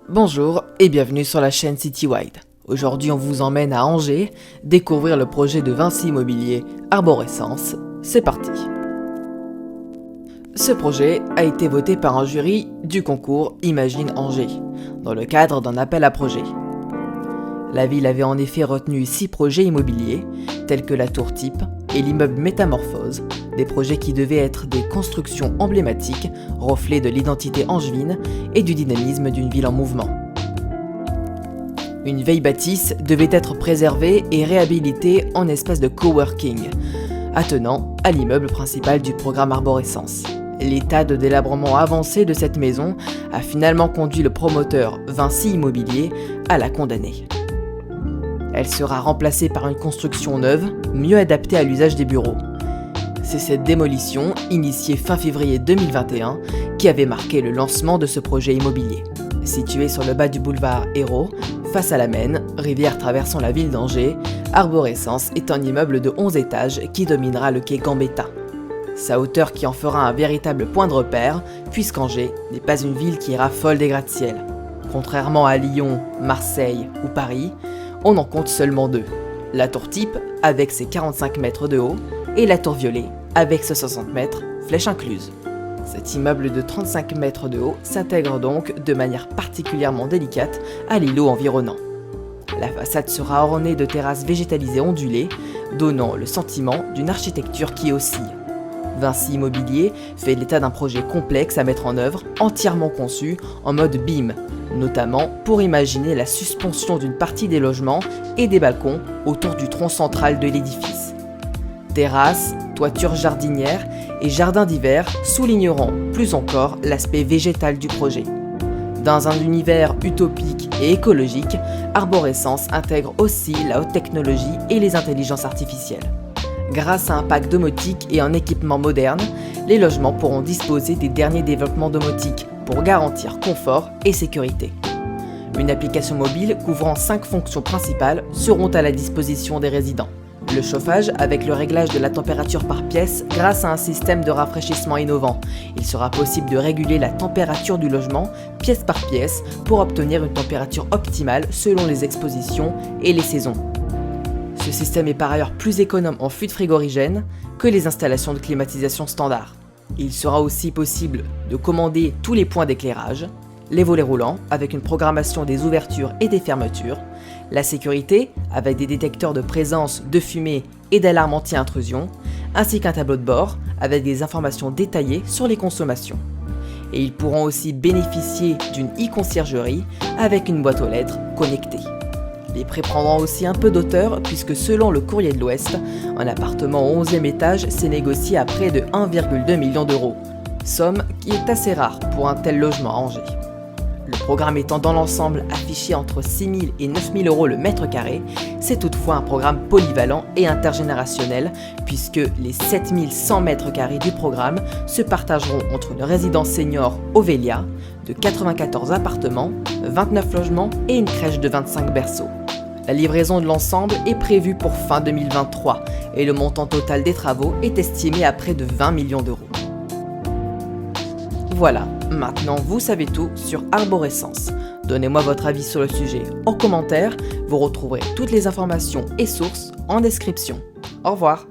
Bonjour et bienvenue sur la chaîne Citywide. Aujourd'hui on vous emmène à Angers, découvrir le projet de Vinci Immobilier Arborescence. C'est parti. Ce projet a été voté par un jury du concours Imagine Angers, dans le cadre d'un appel à projet. La ville avait en effet retenu 6 projets immobiliers, tels que la tour type et l'immeuble Métamorphose, des projets qui devaient être des constructions emblématiques, reflets de l'identité angevine et du dynamisme d'une ville en mouvement. Une vieille bâtisse devait être préservée et réhabilitée en espace de coworking, attenant à l'immeuble principal du programme Arborescence. L'état de délabrement avancé de cette maison a finalement conduit le promoteur Vinci Immobilier à la condamner. Elle sera remplacée par une construction neuve, mieux adaptée à l'usage des bureaux. C'est cette démolition, initiée fin février 2021, qui avait marqué le lancement de ce projet immobilier. Situé sur le bas du boulevard Hérault, face à la Maine, rivière traversant la ville d'Angers, Arborescence est un immeuble de 11 étages qui dominera le quai Gambetta. Sa hauteur qui en fera un véritable point de repère, puisqu'Angers n'est pas une ville qui raffole des gratte-ciel. Contrairement à Lyon, Marseille ou Paris, on en compte seulement 2. La tour type, avec ses 45 mètres de haut, et la tour violet, avec ses 60 mètres, flèche incluse. Cet immeuble de 35 mètres de haut s'intègre donc de manière particulièrement délicate à l'îlot environnant. La façade sera ornée de terrasses végétalisées ondulées, donnant le sentiment d'une architecture qui oscille. Vinci Immobilier fait l'état d'un projet complexe à mettre en œuvre, entièrement conçu en mode BIM, notamment pour imaginer la suspension d'une partie des logements et des balcons autour du tronc central de l'édifice. Terrasses, toitures jardinières et jardins d'hiver souligneront plus encore l'aspect végétal du projet. Dans un univers utopique et écologique, Arborescence intègre aussi la haute technologie et les intelligences artificielles. Grâce à un pack domotique et un équipement moderne, les logements pourront disposer des derniers développements domotiques pour garantir confort et sécurité. Une application mobile couvrant 5 fonctions principales seront à la disposition des résidents. Le chauffage avec le réglage de la température par pièce grâce à un système de rafraîchissement innovant. Il sera possible de réguler la température du logement pièce par pièce pour obtenir une température optimale selon les expositions et les saisons. Ce système est par ailleurs plus économe en fuite frigorigène que les installations de climatisation standard. Il sera aussi possible de commander tous les points d'éclairage, les volets roulants avec une programmation des ouvertures et des fermetures, la sécurité avec des détecteurs de présence de fumée et d'alarme anti-intrusion, ainsi qu'un tableau de bord avec des informations détaillées sur les consommations. Et ils pourront aussi bénéficier d'une e-conciergerie avec une boîte aux lettres connectée. Les prix prendront aussi un peu d'auteur puisque selon le Courrier de l'Ouest, un appartement au 11e étage s'est négocié à près de 1,2 million d'euros, somme qui est assez rare pour un tel logement à Angers. Le programme étant dans l'ensemble affiché entre 6 000 et 9 000 euros le mètre carré, c'est toutefois un programme polyvalent et intergénérationnel puisque les 7 100 mètres carrés du programme se partageront entre une résidence senior Ovelia de 94 appartements, 29 logements et une crèche de 25 berceaux. La livraison de l'ensemble est prévue pour fin 2023 et le montant total des travaux est estimé à près de 20 millions d'euros. Voilà, maintenant vous savez tout sur Arborescence. Donnez-moi votre avis sur le sujet en commentaire, vous retrouverez toutes les informations et sources en description. Au revoir.